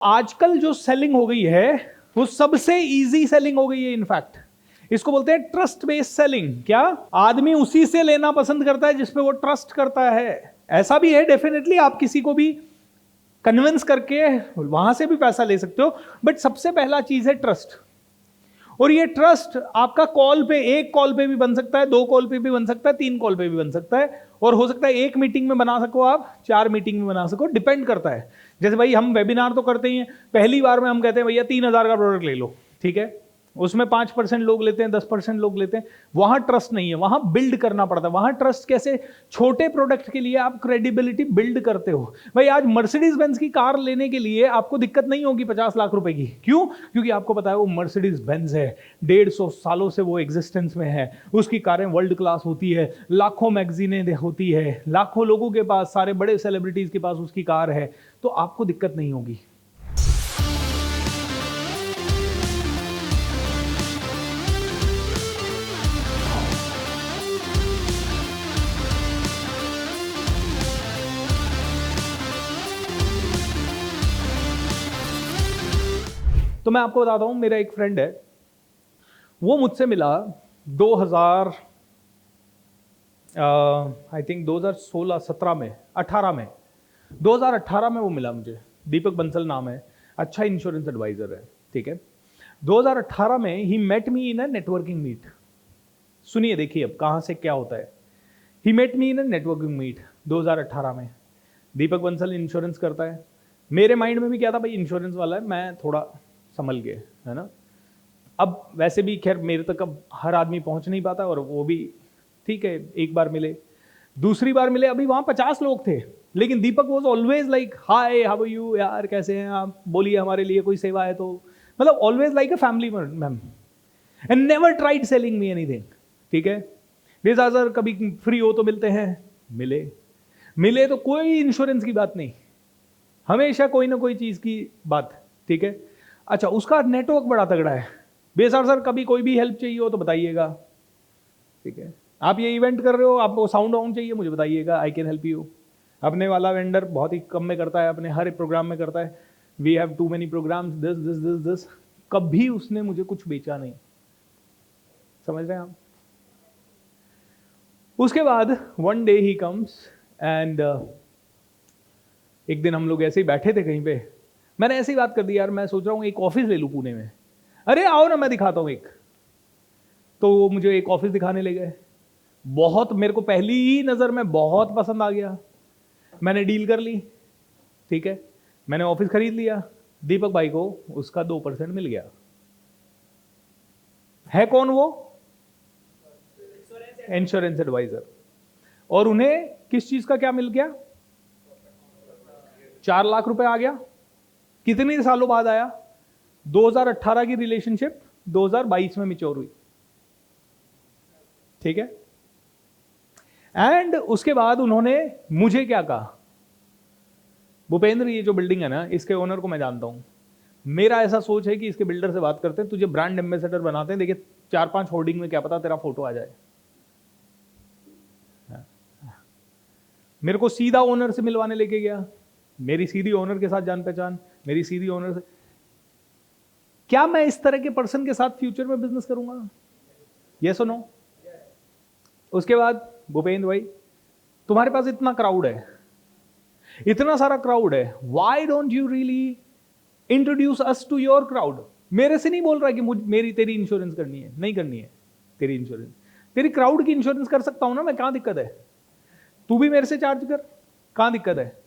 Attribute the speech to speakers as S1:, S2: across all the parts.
S1: आजकल जो सेलिंग हो गई है वो सबसे इजी सेलिंग हो गई है। इनफैक्ट इसको बोलते हैं ट्रस्ट बेस्ड सेलिंग। क्या आदमी उसी से लेना पसंद करता है जिसपे वो ट्रस्ट करता है। ऐसा भी है डेफिनेटली, आप किसी को भी कन्विंस करके वहां से भी पैसा ले सकते हो, बट सबसे पहला चीज है ट्रस्ट। और ये ट्रस्ट आपका कॉल पे, एक कॉल पे भी बन सकता है, 2 कॉल पे भी बन सकता है, 3 कॉल पे भी बन सकता है, और हो सकता है 1 मीटिंग में बना सको, आप 4 मीटिंग में बना सको, डिपेंड करता है। जैसे भाई हम वेबिनार तो करते ही हैं, पहली बार में हम कहते हैं भैया 3000 का प्रोडक्ट ले लो, ठीक है, उसमें 5% लोग लेते हैं, 10% लोग लेते हैं, वहां ट्रस्ट नहीं है, वहां बिल्ड करना पड़ता है। वहां ट्रस्ट कैसे? छोटे प्रोडक्ट के लिए आप क्रेडिबिलिटी बिल्ड करते हो। भाई आज मर्सिडीज बेंज की कार लेने के लिए आपको दिक्कत नहीं होगी 50 लाख रुपए की। क्यों? क्योंकि आपको पता है वो मर्सिडीज बेंज है, 150 सालों से वो एग्जिस्टेंस में है, उसकी कारें वर्ल्ड क्लास होती है, लाखों मैगजीनें होती है, लाखों लोगों के पास, सारे बड़े सेलिब्रिटीज के पास उसकी कार है, तो आपको दिक्कत नहीं होगी। तो मैं आपको बताता हूं, मेरा एक फ्रेंड है, वो मुझसे मिला 2000 आई थिंक 2016-17 में, 18 में, 2018 में वो मिला मुझे। दीपक बंसल नाम है, अच्छा इंश्योरेंस एडवाइजर है, ठीक है। 2018 में he met me in a networking meet. सुनिए, देखिए अब कहां से क्या होता है। He met me in a networking meet 2018 में। दीपक बंसल इंश्योरेंस करता है। मेरे माइंड में भी क्या था, भाई इंश्योरेंस वाला है, मैं थोड़ा संभल गए, है ना। अब वैसे भी खैर मेरे तक अब हर आदमी पहुंच नहीं पाता, और वो भी ठीक है, एक बार मिले, दूसरी बार मिले, अभी वहां 50 लोग थे, लेकिन Deepak was always like, hi how are you यार, कैसे हैं आप, बोलिए हमारे लिए कोई सेवा है तो, मतलब always like a family ma'am, and never tried selling me anything, ठीक है। बेजा सर कभी फ्री हो तो मिलते हैं, मिले, मिले तो कोई इंश्योरेंस की बात नहीं, हमेशा कोई ना कोई चीज की बात, ठीक है। अच्छा, उसका नेटवर्क बड़ा तगड़ा है। बेसर सर कभी कोई भी हेल्प चाहिए हो तो बताइएगा, ठीक है। आप ये इवेंट कर रहे हो, आपको साउंड वाउंड चाहिए, मुझे बताइएगा, आई कैन हेल्प यू। अपने वाला वेंडर बहुत ही कम में करता है, अपने हर एक प्रोग्राम में करता है, we have too many programs, this this this this. कभी उसने मुझे कुछ बेचा नहीं, समझ रहे हैं आप। उसके बाद one day he comes and एक दिन हम लोग ऐसे ही बैठे थे कहीं पे, मैंने ऐसी बात कर दी, यार मैं सोच रहा हूँ एक ऑफिस ले लूँ पुणे में। अरे आओ ना, मैं दिखाता हूँ एक। तो वो मुझे एक ऑफिस दिखाने ले गए। बहुत मेरे को पहली ही नज़र में बहुत पसंद आ गया, मैंने डील कर ली, ठीक है, मैंने ऑफिस खरीद लिया। दीपक भाई को उसका 2% मिल गया। है कौन वो? Insurance advisor. और उन्हें किस चीज का क्या मिल गया? 4 लाख रुपए आ गया। कितने सालों बाद आया? 2018 की रिलेशनशिप 2022 में मिच्योर हुई, ठीक है। एंड उसके बाद उन्होंने मुझे क्या कहा, भूपेंद्र ये जो बिल्डिंग है ना, इसके ओनर को मैं जानता हूं, मेरा ऐसा सोच है कि इसके बिल्डर से बात करते हैं, तुझे ब्रांड एम्बेसडर बनाते हैं, देखिए 4-5 होर्डिंग में क्या पता तेरा फोटो आ जाए। मेरे को सीधा ओनर से मिलवाने लेके गया, मेरी सीधी ओनर के साथ जान पहचान, मेरी सीधी ओनर से। क्या मैं इस तरह के पर्सन के साथ फ्यूचर में बिजनेस करूंगा? यस और नो? उसके बाद भूपेंद्र भाई, तुम्हारे पास इतना क्राउड है, इतना सारा क्राउड है, why don't you really introduce us to your crowd. मेरे से नहीं बोल रहा कि मेरी तेरी इंश्योरेंस करनी है, नहीं करनी है तेरी इंश्योरेंस, तेरी क्राउड की इंश्योरेंस कर सकता हूं ना मैं, कहां दिक्कत है? तू भी मेरे से चार्ज कर, कहां दिक्कत है?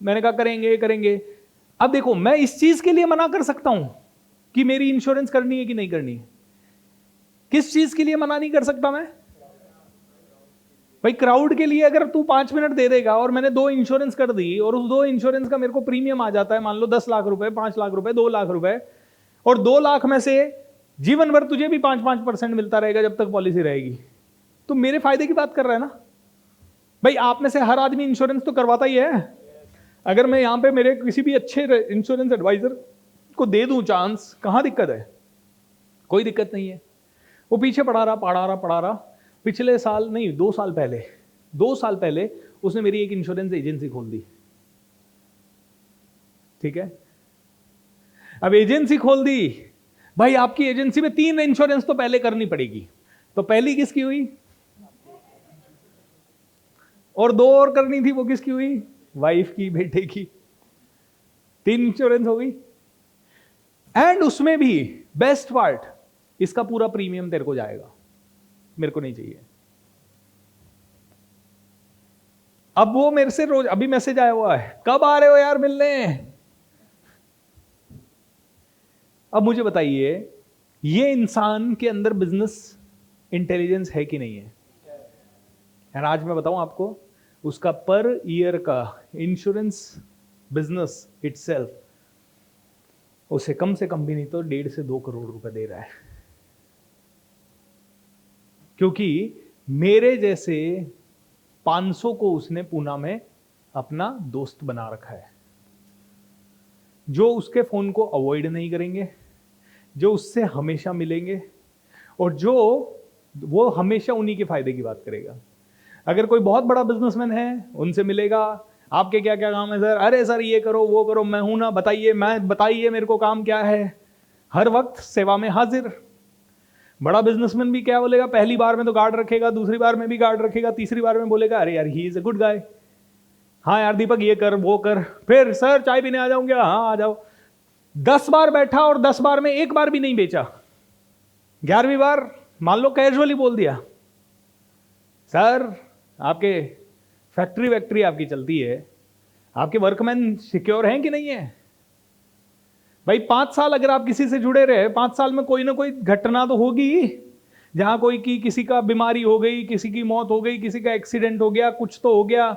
S1: मैंने कहा करेंगे करेंगे। अब देखो, मैं इस चीज के लिए मना कर सकता हूं कि मेरी इंश्योरेंस करनी है कि नहीं करनी है। किस चीज के लिए मना नहीं कर सकता मैं? भाई क्राउड के लिए अगर तू 5 मिनट दे देगा और मैंने 2 इंश्योरेंस कर दी, और उस 2 इंश्योरेंस का मेरे को प्रीमियम आ जाता है, मान लो 10 लाख रुपए, 5 लाख रुपए, 2 लाख रुपए, और 2 लाख में से जीवन भर तुझे भी 5-5% मिलता रहेगा जब तक पॉलिसी रहेगी, तो मेरे फायदे की बात कर रहा है ना भाई। आप में से हर आदमी इंश्योरेंस तो करवाता ही है। अगर मैं यहां पे मेरे किसी भी अच्छे इंश्योरेंस एडवाइजर को दे दूं चांस, कहां दिक्कत है? कोई दिक्कत नहीं है। वो पीछे पढ़ा रहा। पिछले साल नहीं, 2 साल पहले उसने मेरी एक इंश्योरेंस एजेंसी खोल दी। ठीक है। अब एजेंसी खोल दी भाई, आपकी एजेंसी में 3 इंश्योरेंस तो पहले करनी पड़ेगी, तो पहली किसकी हुई? और 2 और करनी थी, वो किसकी हुई? वाइफ की, बेटे की। 3 इंश्योरेंस हो गई। एंड उसमें भी बेस्ट पार्ट, इसका पूरा प्रीमियम तेरे को जाएगा, मेरे को नहीं चाहिए। अब वो मेरे से रोज, अभी मैसेज आया हुआ है, कब आ रहे हो यार मिलने? अब मुझे बताइए, ये इंसान के अंदर बिजनेस इंटेलिजेंस है कि नहीं है? और आज मैं बताऊं आपको, उसका पर ईयर का इंश्योरेंस बिजनेस इटसेल्फ उसे कम से कम भी नहीं तो 1.5 से 2 करोड़ रुपए दे रहा है। क्योंकि मेरे जैसे 500 को उसने पूना में अपना दोस्त बना रखा है, जो उसके फोन को अवॉइड नहीं करेंगे, जो उससे हमेशा मिलेंगे, और जो वो हमेशा उन्हीं के फायदे की बात करेगा। अगर कोई बहुत बड़ा बिजनेसमैन है, उनसे मिलेगा, आपके क्या क्या काम है सर? अरे सर ये करो वो करो, मैं हूं ना, बताइए मेरे को काम क्या है। हर वक्त सेवा में हाजिर। बड़ा बिजनेसमैन भी क्या बोलेगा, पहली बार में तो गार्ड रखेगा, दूसरी बार में भी गार्ड रखेगा, तीसरी बार में बोलेगा अरे यार he is a good guy, हाँ यार दीपक ये कर वो कर। फिर सर चाय पीने आ जाऊंगा, हाँ आ जाओ। 10 बार बैठा और 10 बार में 1 बार भी नहीं बेचा। 11वीं बार मान लो कैजुअली बोल दिया, सर आपके फैक्ट्री आपकी चलती है, आपके वर्कमैन सिक्योर हैं कि नहीं है? भाई 5 साल अगर आप किसी से जुड़े रहे, 5 साल में कोई ना कोई घटना तो होगी, जहां कोई की किसी का बीमारी हो गई, किसी की मौत हो गई, किसी का एक्सीडेंट हो गया, कुछ तो हो गया,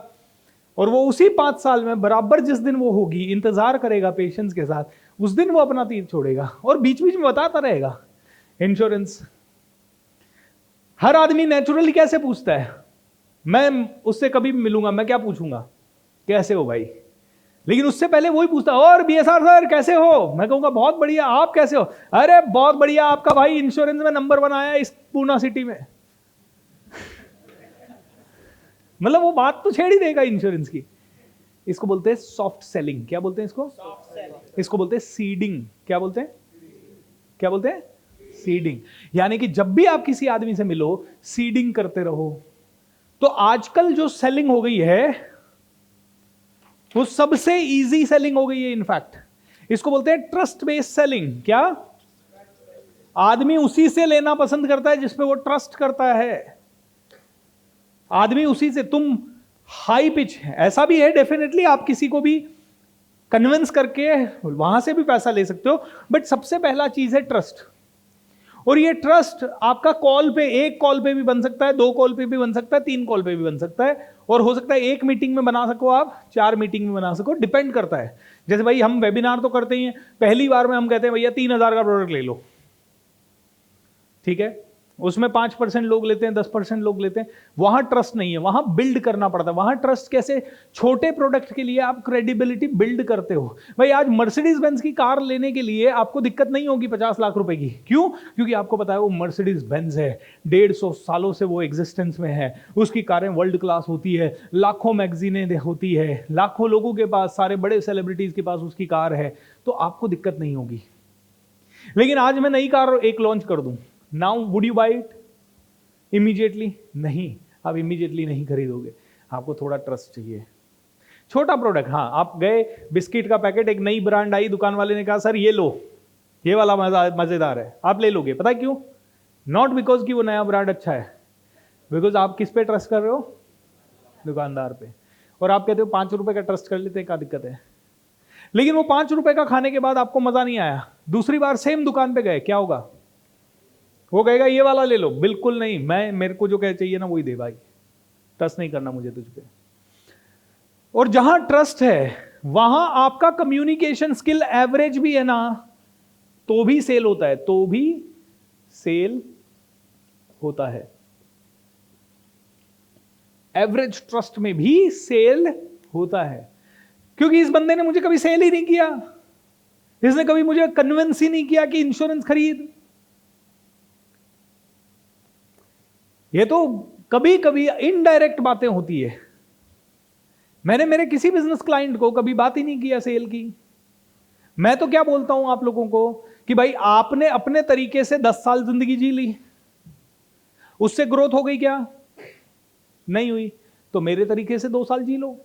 S1: और वो उसी 5 साल में बराबर जिस दिन वो होगी, इंतजार करेगा पेशेंस के साथ, उस दिन वो अपना तीर छोड़ेगा और बीच बीच में बताता रहेगा इंश्योरेंस। हर आदमी नेचुरली कैसे पूछता है? मैं उससे कभी मिलूंगा, मैं क्या पूछूंगा, कैसे हो भाई? लेकिन उससे पहले वही पूछता, और बीएसआर सर कैसे हो? मैं कहूंगा बहुत बढ़िया, आप कैसे हो? अरे बहुत बढ़िया, आपका भाई इंश्योरेंस में नंबर 1 आया इस पूना सिटी में। मतलब वो बात तो छेड़ ही देगा इंश्योरेंस की। इसको बोलते हैं सॉफ्ट सेलिंग। क्या बोलते हैं इसको? इसको बोलते हैं सीडिंग। क्या बोलते हैं? क्या बोलते हैं? सीडिंग। यानी कि जब भी आप किसी आदमी से मिलो, सीडिंग करते रहो। तो आजकल जो सेलिंग हो गई है वो सबसे इजी सेलिंग हो गई है। इनफैक्ट इसको बोलते हैं ट्रस्ट बेस्ड सेलिंग। क्या? आदमी उसी से लेना पसंद करता है जिस पे वो ट्रस्ट करता है। आदमी उसी से, तुम हाई पिच, ऐसा भी है डेफिनेटली, आप किसी को भी कन्विंस करके वहां से भी पैसा ले सकते हो, बट सबसे पहला चीज है ट्रस्ट। और ये ट्रस्ट आपका कॉल पे, 1 कॉल पे भी बन सकता है, 2 कॉल पे भी बन सकता है, 3 कॉल पे भी बन सकता है, और हो सकता है 1 मीटिंग में बना सको आप, 4 मीटिंग में बना सको, डिपेंड करता है। जैसे भाई हम वेबिनार तो करते ही हैं, पहली बार में हम कहते हैं भैया 3000 का प्रोडक्ट ले लो, ठीक है, उसमें 5% लोग लेते हैं, 10% लोग लेते हैं, वहां ट्रस्ट नहीं है, वहां बिल्ड करना पड़ता है। वहां ट्रस्ट कैसे? छोटे प्रोडक्ट के लिए आप क्रेडिबिलिटी बिल्ड करते हो। भाई आज मर्सिडीज बेंज की कार लेने के लिए आपको दिक्कत नहीं होगी 50 लाख रुपए की। क्यों? क्योंकि आपको पता है वो मर्सिडीज बेंज है, 150 सालों से वो एग्जिस्टेंस में है, उसकी कारें वर्ल्ड क्लास होती है, लाखों मैगजीनें होती है, लाखों लोगों के पास, सारे बड़े सेलिब्रिटीज के पास उसकी कार है, तो आपको दिक्कत नहीं होगी। लेकिन आज मैं नई कार एक लॉन्च कर दूं, now would you buy it immediately? नहीं, आप इमीडिएटली नहीं खरीदोगे, आपको थोड़ा ट्रस्ट चाहिए। छोटा प्रोडक्ट, हाँ, आप गए बिस्किट का पैकेट, एक नई ब्रांड आई, दुकान वाले ने कहा सर ये लो, ये वाला मजेदार है, आप ले लोगे। पता है क्यों? नॉट बिकॉज कि वो नया ब्रांड अच्छा है, बिकॉज आप किस पे ट्रस्ट कर रहे हो? दुकानदार पे। और आप कहते हो 5 रुपए का ट्रस्ट कर लेते हैं, क्या दिक्कत है? लेकिन वो 5 रुपए का खाने के बाद आपको मजा नहीं आया, दूसरी बार सेम दुकान पे गए, क्या होगा? वो कहेगा ये वाला ले लो। बिल्कुल नहीं, मेरे को जो कह चाहिए ना वही दे भाई, ट्रस्ट नहीं करना मुझे तुझ पे। और जहां ट्रस्ट है वहां आपका कम्युनिकेशन स्किल एवरेज भी है ना, तो भी सेल होता है, तो भी सेल होता है। एवरेज ट्रस्ट में भी सेल होता है, क्योंकि इस बंदे ने मुझे कभी सेल ही नहीं किया, इसने कभी मुझे कन्विंस ही नहीं किया कि इंश्योरेंस खरीद। ये तो कभी कभी इनडायरेक्ट बातें होती है। मैंने मेरे किसी बिजनेस क्लाइंट को कभी बात ही नहीं किया सेल की, मैं तो क्या बोलता हूं आप लोगों को कि भाई आपने अपने तरीके से 10 साल जिंदगी जी ली, उससे ग्रोथ हो गई क्या? नहीं हुई। तो मेरे तरीके से 2 साल जी लो।